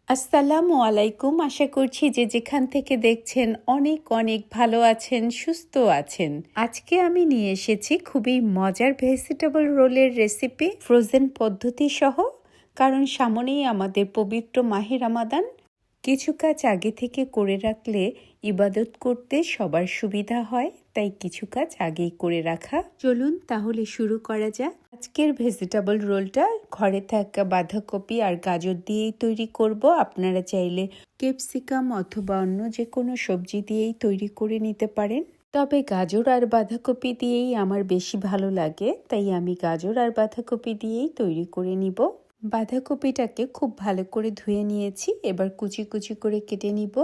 আসসালামু আলাইকুম। আশা করছি যে যেখান থেকে দেখছেন অনেক অনেক ভালো আছেন, সুস্থ আছেন। আজকে আমি নিয়ে এসেছি খুবই মজার ভেজিটেবল রোলের রেসিপি, ফ্রোজেন পদ্ধতি সহ। কারণ সামনেই আমাদের পবিত্র মাহে রমাদান। কিছু কাজ আগে থেকে করে রাখলে ইবাদত করতে সবার সুবিধা হয়, তাই কিছু কাজ আগেই করে রাখা। চলুন তাহলে শুরু করা যাক। আজকের ভেজিটেবল রোলটা ঘরে থাকা বাঁধাকপি আর গাজর দিয়েই তৈরি করব। আপনারা চাইলে ক্যাপসিকাম অথবা অন্য যে কোনো সবজি দিয়েই তৈরি করে নিতে পারেন, তবে গাজর আর বাঁধাকপি দিয়েই আমার বেশি ভালো লাগে, তাই আমি গাজর আর বাঁধাকপি দিয়েই তৈরি করে নিব। বাঁধাকপিটাকে খুব ভালো করে ধুয়ে নিয়েছি, এবার কুচি কুচি করে কেটে নিব।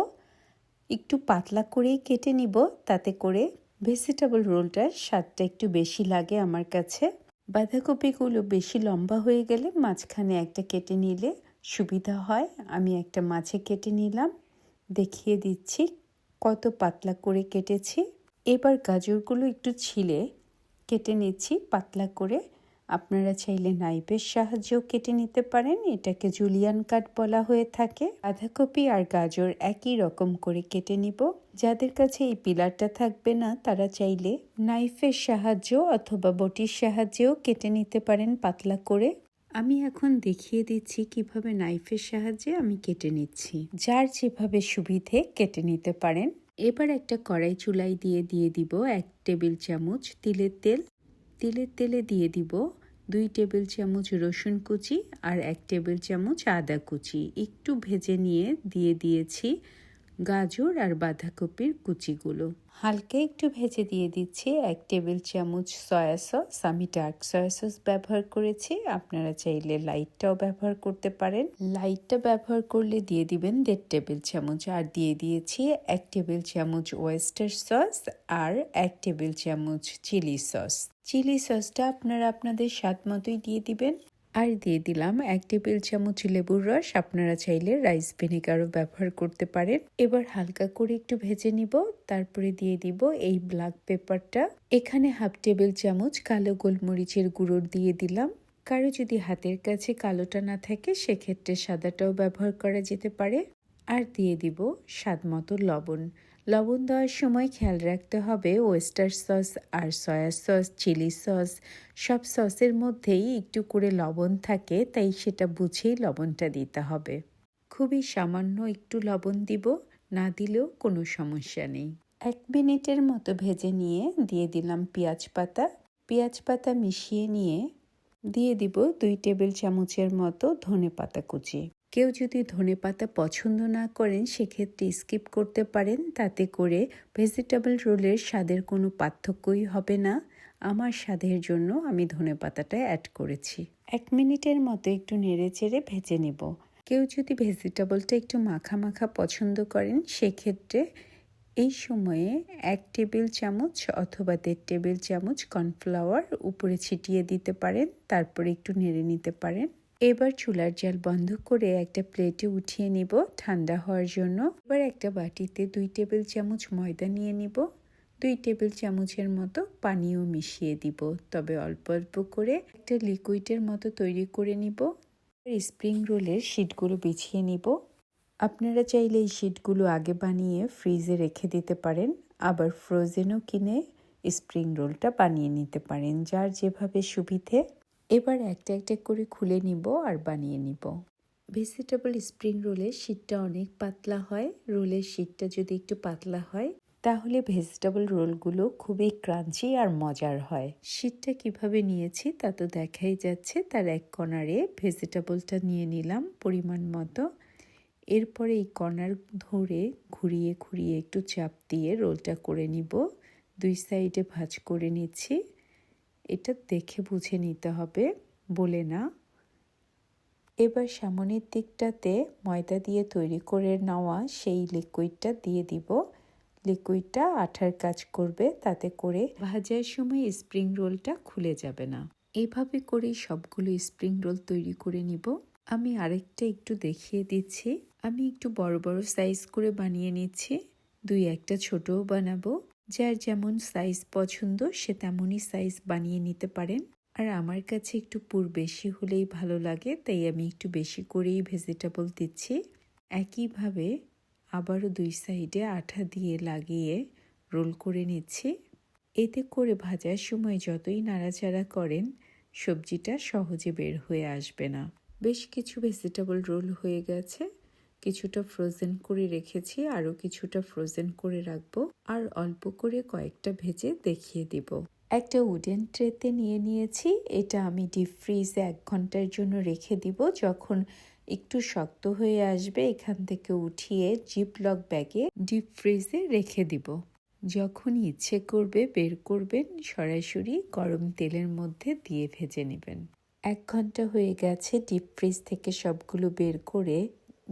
একটু পাতলা করেই কেটে নিব, তাতে করে ভেজিটেবল রোলটার স্বাদটা একটু বেশি লাগে আমার কাছে। বাঁধাকপিগুলো বেশি লম্বা হয়ে গেলে মাঝখানে একটা কেটে নিলে সুবিধা হয়। আমি একটা মাঝে কেটে নিলাম, দেখিয়ে দিচ্ছি কত পাতলা করে কেটেছি। এবার গাজরগুলো একটু ছিলে কেটে নিচ্ছি পাতলা করে। আপনারা চাইলে নাইফের সাহায্যেও কেটে নিতে পারেন, এটাকে জুলিয়ান কাট বলা হয়ে থাকে। বাঁধাকপি আর গাজর একই রকম করে কেটে নিব। যাদের কাছে এই পিলারটা থাকবে না তারা চাইলে নাইফের সাহায্য অথবা বটির সাহায্যেও কেটে নিতে পারেন পাতলা করে। আমি এখন দেখিয়ে দিচ্ছি কিভাবে নাইফের সাহায্যে আমি কেটে নিচ্ছি। যার যেভাবে সুবিধে কেটে নিতে পারেন। এবার একটা কড়াই চুলায় দিয়ে দিব 1 টেবিল চামচ তিলের তেল। তিলের তেলে দিয়ে দিব 2 টেবিল চামচ রসুন কুচি আর 1 টেবিল চামচ আদা কুচি। একটু ভেজে নিয়ে দিয়ে দিয়েছি গাজর আর বাঁধাকপির কুচিগুলো। হালকা একটু ভেজে দিয়ে দিচ্ছি 1 টেবিল চামচ সয়া সস। আমি ডার্ক সয়া সস ব্যবহার করেছি, আপনারা চাইলে লাইটটাও ব্যবহার করতে পারেন। লাইটটা ব্যবহার করলে দিয়ে দিবেন 1.5 টেবিল চামচ। আর দিয়ে দিয়েছি 1 টেবিল চামচ ওয়েস্টার সস আর 1 টেবিল চামচ চিলি সস। চিলি সসটা আপনারা আপনাদের স্বাদ মতোই দিয়ে দিবেন। আর দিয়ে দিলাম 1 টেবিল চামচ লেবুর রস, আপনারা চাইলে রাইস ভিনেগারও ব্যবহার করতে পারেন। এবার হালকা করে একটু ভেজে নিব, তারপরে দিয়ে দিব এই ব্ল্যাক পেপারটা। এখানে 1/2 টেবিল চামচ কালো গোলমরিচের গুঁড়ো দিয়ে দিলাম। কারো যদি হাতের কাছে কালোটা না থাকে সেক্ষেত্রে সাদাটাও ব্যবহার করা যেতে পারে। আর দিয়ে দিব স্বাদ মতো লবণ। লবণ দেওয়ার সময় খেয়াল রাখতে হবে ওয়েস্টার সস আর সয়া সস, চিলি সস সব সসের মধ্যেই একটু করে লবণ থাকে, তাই সেটা বুঝেই লবণটা দিতে হবে। খুবই সামান্য একটু লবণ দিব, না দিলেও কোনো সমস্যা নেই। 1 মিনিটের মতো ভেজে নিয়ে দিয়ে দিলাম পেঁয়াজ পাতা। পেঁয়াজ পাতা মিশিয়ে নিয়ে দিয়ে দিব 2 টেবিল চামচের মতো ধনেপাতা কুচি। কেউ যদি ধনেপাতা পছন্দ না করেন সেক্ষেত্রে স্কিপ করতে পারেন, তাতে করে ভেজিটেবল রোলের স্বাদের কোনো পার্থক্যই হবে না। আমার স্বাদের জন্য আমি ধনেপাতাটা অ্যাড করেছি। 1 মিনিটের মতো একটু নেড়ে চেড়ে ভেজে নেব। কেউ যদি ভেজিটেবলটা একটু মাখা মাখা পছন্দ করেন সেক্ষেত্রে এই সময়ে 1 টেবিল চামচ অথবা 1.5 টেবিল চামচ কর্নফ্লাওয়ার উপরে ছিটিয়ে দিতে পারেন, তারপরে একটু নেড়ে নিতে পারেন। এবার চুলার জাল বন্ধ করে একটা প্লেটে উঠিয়ে নিব ঠান্ডা হওয়ার জন্য। এবার একটা বাটিতে 2 টেবিল চামচ ময়দা নিয়ে নিব। 2 টেবিল চামচের মতো পানিও মিশিয়ে দিব, তবে অল্প অল্প করে একটা লিকুইডের মতো তৈরি করে নিব। স্প্রিং রোলের শিটগুলো বিছিয়ে নিব। আপনারা চাইলে এই শিটগুলো আগে বানিয়ে ফ্রিজে রেখে দিতে পারেন, আবার ফ্রোজেনও কিনে স্প্রিং রোলটা বানিয়ে নিতে পারেন, যার যেভাবে সুবিধে। এবার একটা একটা করে খুলে নিব আর বানিয়ে নিব। ভেজিটেবল স্প্রিং রোলের শিটটা অনেক পাতলা হয়। রোলের শিটটা যদি একটু পাতলা হয় তাহলে ভেজিটেবল রোলগুলো খুবই ক্রাঞ্চি আর মজার হয়। শিটটা কিভাবে নিয়েছি তা তো দেখাই যাচ্ছে। তার এক কর্নারে ভেজিটেবলটা নিয়ে নিলাম পরিমাণ মতো। এরপরে এই কর্নার ধরে ঘুরিয়ে ঘুরিয়ে একটু চাপ দিয়ে রোলটা করে নিব। 2 সাইডে ভাঁজ করে নিচ্ছি। এটা দেখে বুঝে নিতে হবে, বলে না। এবার সামনের দিকটাতে ময়দা দিয়ে তৈরি করে নেওয়া সেই লিকুইডটা দিয়ে দিব। লিকুইডটা আঠার কাজ করবে, তাতে করে ভাজার সময় স্প্রিং রোলটা খুলে যাবে না। এইভাবে করেই সবগুলো স্প্রিং রোল তৈরি করে নিব। আমি আরেকটা একটু দেখিয়ে দিচ্ছি। আমি একটু বড় বড় সাইজ করে বানিয়ে নিচ্ছি, 2-1টা ছোটও বানাবো। যার যেমন সাইজ পছন্দ সে তেমনই সাইজ বানিয়ে নিতে পারেন। আর আমার কাছে একটু পুর বেশি হলেই ভালো লাগে, তাই আমি একটু বেশি করেই ভেজিটেবল দিচ্ছি। একইভাবে আবারও 2 সাইডে আঠা দিয়ে লাগিয়ে রোল করে নিচ্ছি। এতে করে ভাজার সময় যতই নাড়াচাড়া করেন সবজিটা সহজে বের হয়ে আসবে না। বেশ কিছু ভেজিটেবল রোল হয়ে গেছে। কিছুটা ফ্রোজেন করে রেখেছি, আরও কিছুটা ফ্রোজেন করে রাখবো, আর অল্প করে কয়েকটা ভেজে দেখিয়ে দিব। একটা উডেন ট্রেতে নিয়ে নিয়েছি। এটা আমি ডিপ ফ্রিজে 1 ঘন্টার জন্য রেখে দিব। যখন একটু শক্ত হয়ে আসবে এখান থেকে উঠিয়ে জিপলক ব্যাগে ডিপ ফ্রিজে রেখে দিব। যখন ইচ্ছে করবে বের করবেন, সরাসরি গরম তেলের মধ্যে দিয়ে ভেজে নেবেন। 1 ঘন্টা হয়ে গেছে ডিপ ফ্রিজ থেকে সবগুলো বের করে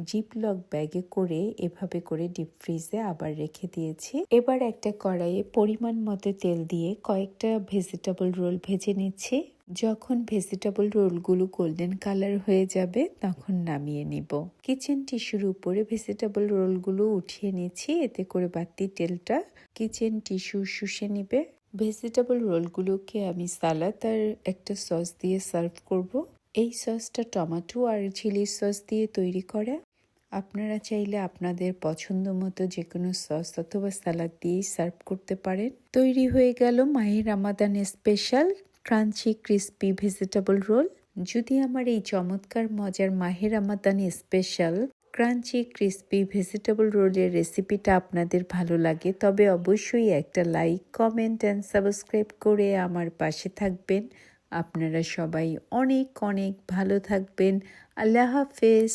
জিপলক ব্যাগে করে এভাবে করে ডিপ ফ্রিজে আবার রেখে দিয়েছি। এবার একটা কড়াইয়ে পরিমাণ মতো তেল দিয়ে কয়েকটা ভেজিটেবল রোল ভেজে নিচ্ছি। যখন ভেজিটেবল রোলগুলো গোল্ডেন কালার হয়ে যাবে তখন নামিয়ে নিব। কিচেন টিস্যুর উপরে ভেজিটেবল রোলগুলো উঠিয়ে নিচ্ছি, এতে করে বাড়তি তেলটা কিচেন টিস্যু শুষে নিবে। ভেজিটেবল রোলগুলোকে আমি সালাদ আর একটা সস দিয়ে সার্ভ করব। এই সসটা টমেটো আর চিলি সস দিয়ে তৈরি করা। আপনারা চাইলে আপনাদের পছন্দ মতো যে কোনো সস অথবা সালাদ দিয়েই সার্ভ করতে পারেন। তৈরি হয়ে গেল মাহে Ramadan special crunchy crispy vegetable roll. যদি আমার এই চমৎকার মজার মাহে Ramadan special crunchy crispy vegetable রোলের রেসিপিটা আপনাদের ভালো লাগে তবে অবশ্যই একটা লাইক, কমেন্ট অ্যান্ড সাবস্ক্রাইব করে আমার পাশে থাকবেন। আপনারা সবাই অনেক অনেক ভালো থাকবেন। আল্লাহ হাফেজ।